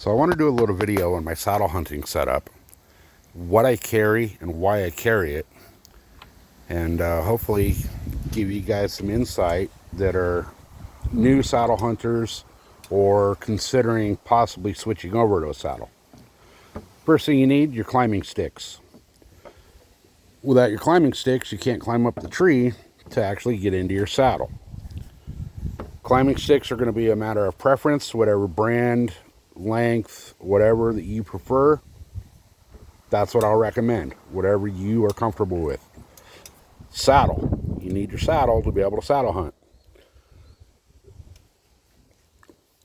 So I want to do a little video on my saddle hunting setup, what I carry and why I carry it, and hopefully give you guys some insight that are new saddle hunters or considering possibly switching over to a saddle. First thing you need, your climbing sticks. Without your climbing sticks, you can't climb up the tree to actually get into your saddle. Climbing sticks are going to be a matter of preference, whatever brand, length, whatever that you prefer. That's what I'll recommend, whatever you are comfortable with. Saddle. You need your saddle to be able to saddle hunt.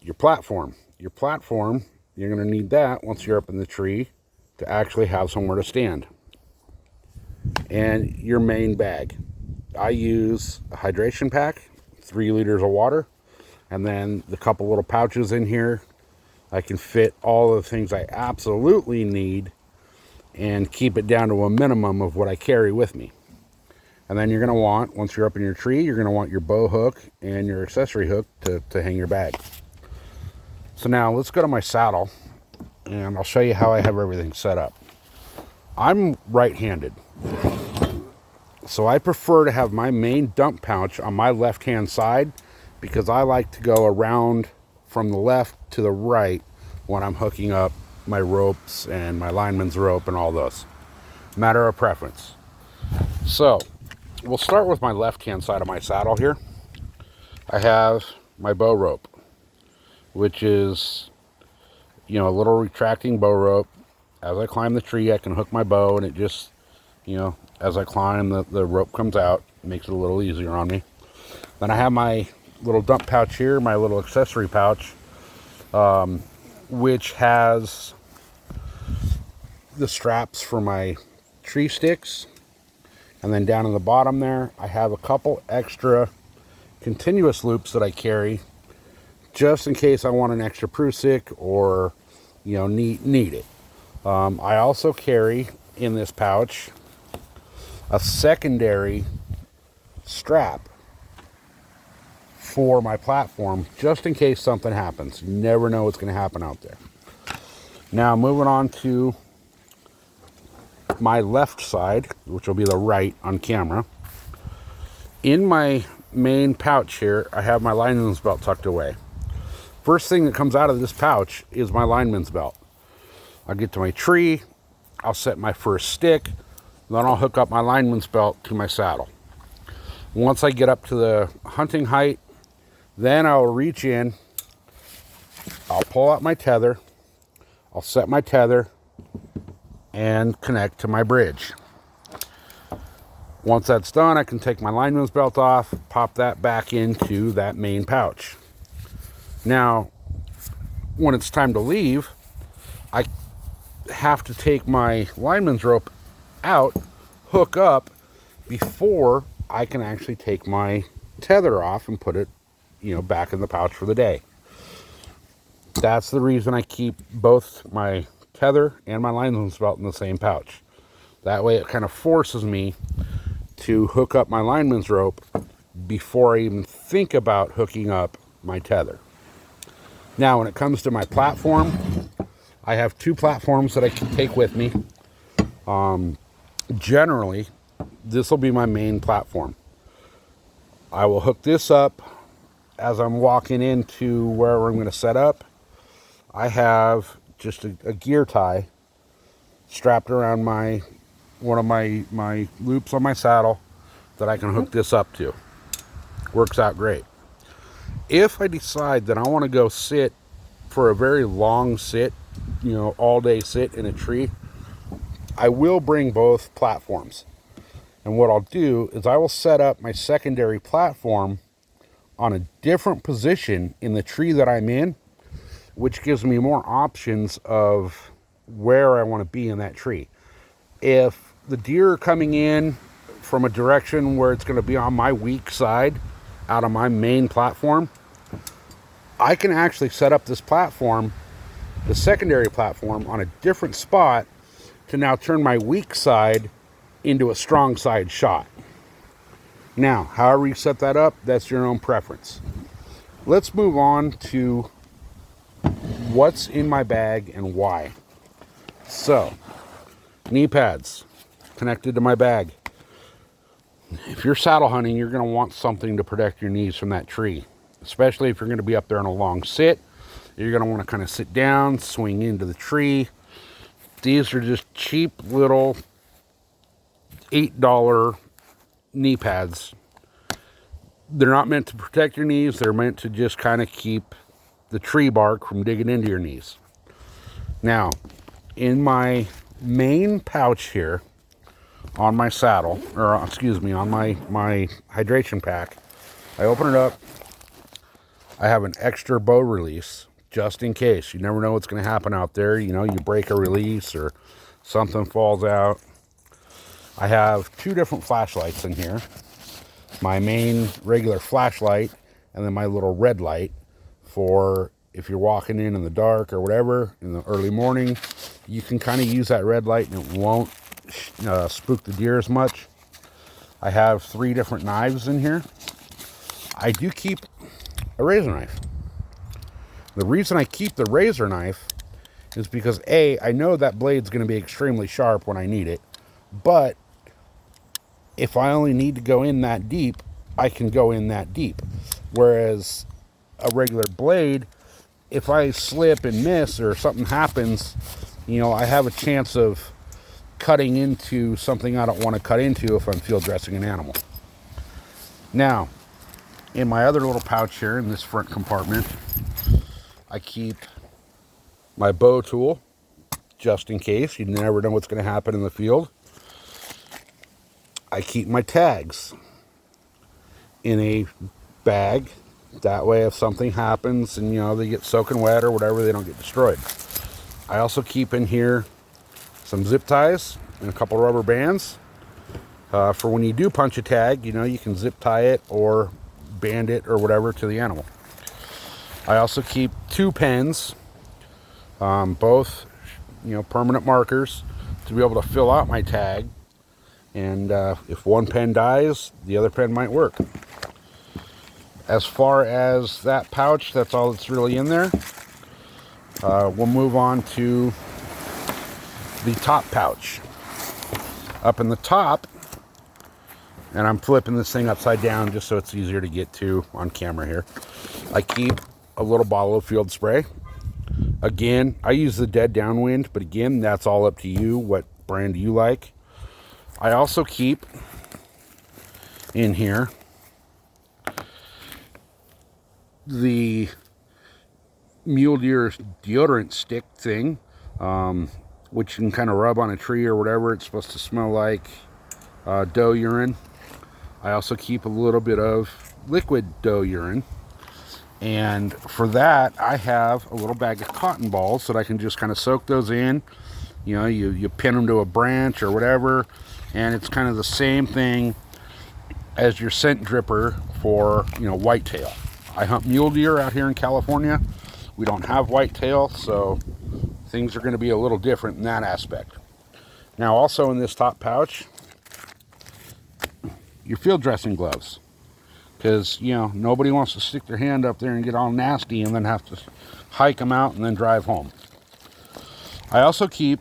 Your platform. Your platform, you're going to need that once you're up in the tree to actually have somewhere to stand. And your main bag. I use a hydration pack, 3 liters of water, and then the couple little pouches in here. I can fit all the things I absolutely need and keep it down to a minimum of what I carry with me. And then you're going to want, once you're up in your tree, you're going to want your bow hook and your accessory hook to hang your bag. So now let's go to my saddle and I'll show you how I have everything set up. I'm right-handed, so I prefer to have my main dump pouch on my left-hand side because I like to go around from the left to the right when I'm hooking up my ropes and my lineman's rope and all those. Matter of preference. So we'll start with my left-hand side of my saddle here. I have my bow rope, which is, a little retracting bow rope. As I climb the tree, I can hook my bow, and it just, as I climb, the rope comes out. It makes it a little easier on me. Then I have my little dump pouch here, my little accessory pouch, which has the straps for my tree sticks. And then down in the bottom there, I have a couple extra continuous loops that I carry just in case I want an extra prusik or, need it. I also carry in this pouch a secondary strap for my platform just in case something happens. You never know what's going to happen out there. Now moving on to my left side, which will be the right on camera. In my main pouch here, I have my lineman's belt tucked away. First thing that comes out of this pouch is my lineman's belt. I'll get to my tree, I'll set my first stick, then I'll hook up my lineman's belt to my saddle. Once I get up to the hunting height, then I'll reach in, I'll pull out my tether, I'll set my tether, and connect to my bridge. Once that's done, I can take my lineman's belt off, pop that back into that main pouch. Now, when it's time to leave, I have to take my lineman's rope out, hook up, before I can actually take my tether off and put it, back in the pouch for the day. That's the reason I keep both my tether and my lineman's belt in the same pouch. That way it kind of forces me to hook up my lineman's rope before I even think about hooking up my tether. Now, when it comes to my platform, I have 2 platforms that I can take with me. Generally, this will be my main platform. I will hook this up as I'm walking into wherever I'm going to set up. I have just a gear tie strapped around one of my loops on my saddle that I can hook this up to. Works out great. If I decide that I want to go sit for a very long sit, all day sit in a tree, I will bring both platforms. And what I'll do is I will set up my secondary platform on a different position in the tree that I'm in, which gives me more options of where I want to be in that tree. If the deer are coming in from a direction where it's going to be on my weak side out of my main platform, I can actually set up this platform, the secondary platform, on a different spot to now turn my weak side into a strong side shot. Now, however you set that up, that's your own preference. Let's move on to what's in my bag and why. So, knee pads connected to my bag. If you're saddle hunting, you're going to want something to protect your knees from that tree, especially if you're going to be up there on a long sit. You're going to want to kind of sit down, swing into the tree. These are just cheap little $8 knee pads. They're not meant to protect your knees. They're meant to just kind of keep the tree bark from digging into your knees. Now, in my main pouch here on my saddle, or excuse me, on my hydration pack, I open it up. I have an extra bow release just in case. You never know what's going to happen out there. You know, you break a release or something falls out. I have 2 different flashlights in here. My main regular flashlight and then my little red light for if you're walking in the dark or whatever in the early morning. You can kind of use that red light and it won't spook the deer as much. I have 3 different knives in here. I do keep a razor knife. The reason I keep the razor knife is because A, I know that blade's going to be extremely sharp when I need it, but if I only need to go in that deep, I can go in that deep. Whereas a regular blade, if I slip and miss or something happens, you know, I have a chance of cutting into something I don't want to cut into if I'm field dressing an animal. Now, in my other little pouch here in this front compartment, I keep my bow tool just in case. You never know what's going to happen in the field. I keep my tags in a bag. That way if something happens and, you know, they get soaking wet or whatever, they don't get destroyed. I also keep in here some zip ties and a couple rubber bands. For when you do punch a tag, you know, you can zip tie it or band it or whatever to the animal. I also keep 2 pens, both, you know, permanent markers to be able to fill out my tag. And if one pen dies, the other pen might work. As far as that pouch, that's all that's really in there. We'll move on to the top pouch. Up in the top, and I'm flipping this thing upside down just so it's easier to get to on camera here, I keep a little bottle of field spray. Again, I use the Dead Downwind, but again, that's all up to you, what brand you like. I also keep in here the mule deer deodorant stick thing, which you can kind of rub on a tree or whatever. It's supposed to smell like doe urine. I also keep a little bit of liquid doe urine. And for that, I have a little bag of cotton balls that I can just kind of soak those in. You know, you pin them to a branch or whatever, and it's kind of the same thing as your scent dripper for, you know, whitetail. I hunt mule deer out here in California. We don't have whitetail, so things are going to be a little different in that aspect. Now, also in this top pouch, your field dressing gloves. Because, you know, nobody wants to stick their hand up there and get all nasty and then have to hike them out and then drive home. I also keep,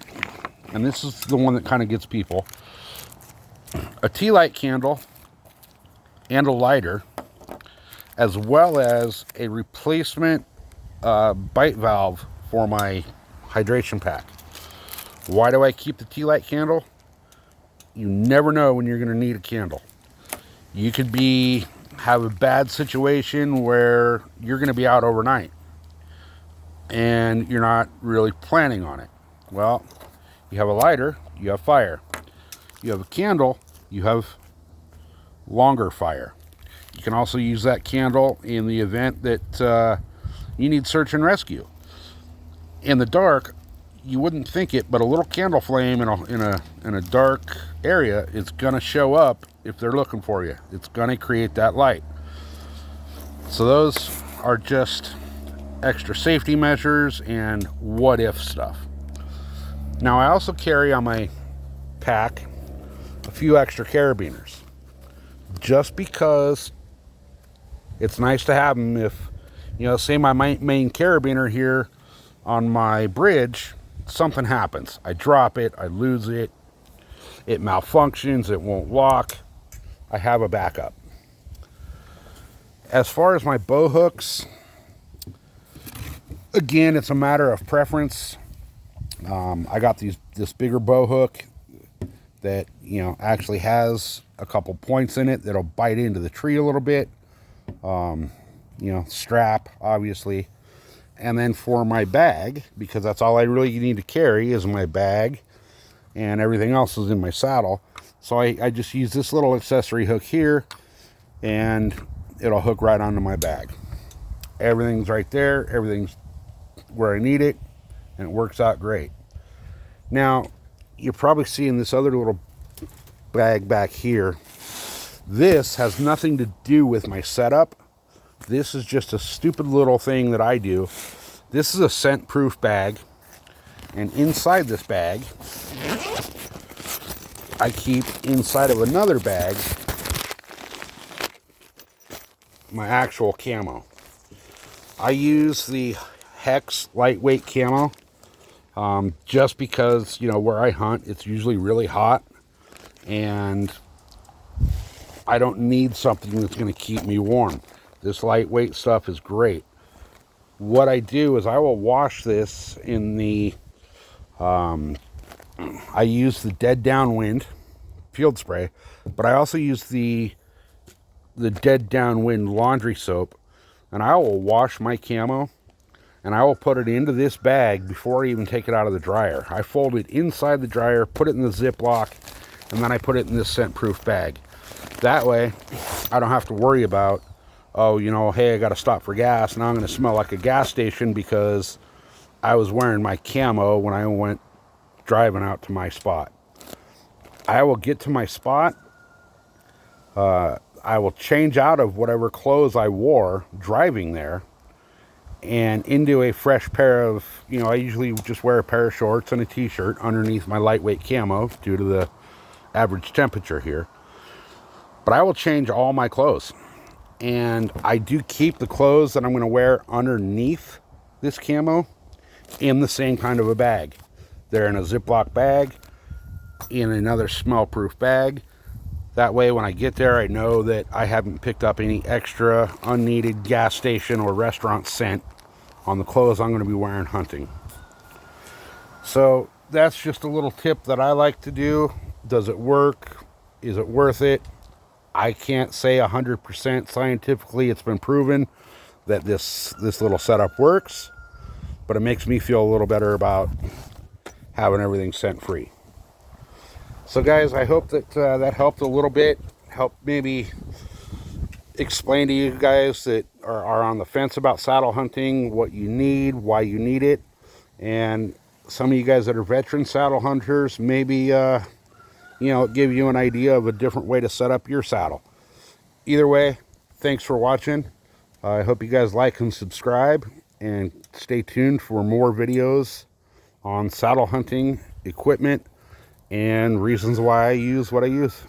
and this is the one that kind of gets people, a tea light candle and a lighter, as well as a replacement bite valve for my hydration pack. Why do I keep the tea light candle? You never know when you're going to need a candle. You could have a bad situation where you're going to be out overnight and you're not really planning on it. Well, you have a lighter, you have fire. You have a candle, you have longer fire. You can also use that candle in the event that you need search and rescue. In the dark, you wouldn't think it, but a little candle flame in a dark area is going to show up if they're looking for you. It's going to create that light. So those are just extra safety measures and what if stuff. Now, I also carry on my pack a few extra carabiners, just because it's nice to have them. If, you know, say my main carabiner here on my bridge, something happens. I drop it, I lose it, it malfunctions, it won't lock. I have a backup. As far as my bow hooks, again, it's a matter of preference. I got this bigger bow hook that, you know, actually has a couple points in it that'll bite into the tree a little bit. You know, strap, obviously. And then for my bag, because that's all I really need to carry is my bag, and everything else is in my saddle. So I just use this little accessory hook here, and it'll hook right onto my bag. Everything's right there, everything's where I need it, and it works out great. Now, you're probably seeing this other little bag back here. This has nothing to do with my setup. This is just a stupid little thing that I do. This is a scent-proof bag, and inside this bag, I keep inside of another bag my actual camo. I use the Hex lightweight camo just because, you know, where I hunt, it's usually really hot, and I don't need something that's going to keep me warm. This lightweight stuff is great. What I do is I will wash this in the, I use the Dead Downwind field spray, but I also use the Dead Downwind laundry soap, and I will wash my camo, and I will put it into this bag before I even take it out of the dryer. I fold it inside the dryer, put it in the Ziploc, and then I put it in this scent-proof bag. That way, I don't have to worry about, oh, you know, hey, I got to stop for gas. Now I'm going to smell like a gas station because I was wearing my camo when I went driving out to my spot. I will get to my spot. I will change out of whatever clothes I wore driving there and into a fresh pair of, you know, I usually just wear a pair of shorts and a t-shirt underneath my lightweight camo due to the average temperature here. But I will change all my clothes. And I do keep the clothes that I'm going to wear underneath this camo in the same kind of a bag. They're in a Ziploc bag, in another smell-proof bag. That way, when I get there, I know that I haven't picked up any extra unneeded gas station or restaurant scent on the clothes I'm going to be wearing hunting. So that's just a little tip that I like to do. Does it work? Is it worth it? I can't say 100% scientifically it's been proven that this little setup works, but it makes me feel a little better about having everything scent free. So guys, I hope that that helped a little bit, helped maybe explain to you guys that are on the fence about saddle hunting, what you need, why you need it, and some of you guys that are veteran saddle hunters, maybe you know, give you an idea of a different way to set up your saddle. Either way, thanks for watching. I hope you guys like and subscribe, and stay tuned for more videos on saddle hunting equipment and reasons why I use what I use.